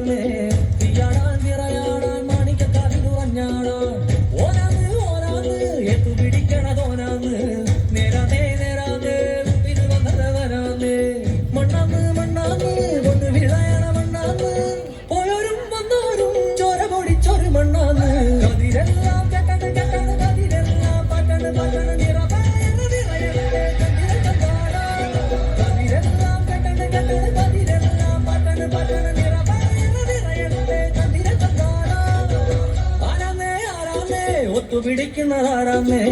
ആരാമേ തീയാടാൻ വിറയാടാൻ മാണിക്കക്കാവിലുറഞ്ഞാടാൻ ഓനാന്ന് ഓനാന്ന് എത്തു പിടിക്കണതോനാന്ന് നേരാമേ നേരാമേ മുമ്പിൽ വന്നത് വരാമേ മണ്ണാന്ന് മണ്ണാന്ന് കൊണ്ട് വിളയണ മണ്ണാന്ന് പോയോരും വന്നോരും ചോര പൊടിച്ചൊരു മണ്ണാന്ന് കതിരെല്ലാം കെട്ടണ് കെട്ടണ് കതിരെല്ലാം പട്ടണ് പട്ടണ് നിറപയണ നിറയണേ കതിരെ കണ്ടാടാ കതിരെല്ലാം കെട്ടണ് കെട്ടണ് കതിരെല്ലാം പട്ടണ് പട്ടണ് നിറപയണ നിറയണേ കതിരെ കണ്ടാടാ ആരാമേ ആരാമേ ഒത്തുപിടിക്കുന്നതാരാമേ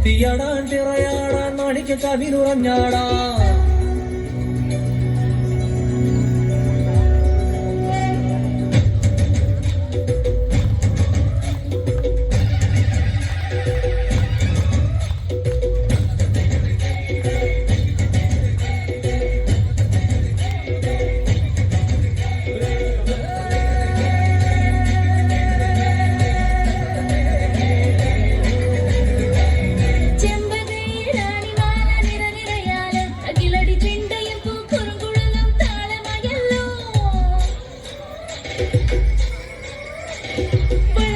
തീയാടാൻ തിറയാടാൻ മാണിക്ക കവിലുറഞ്ഞാടാ But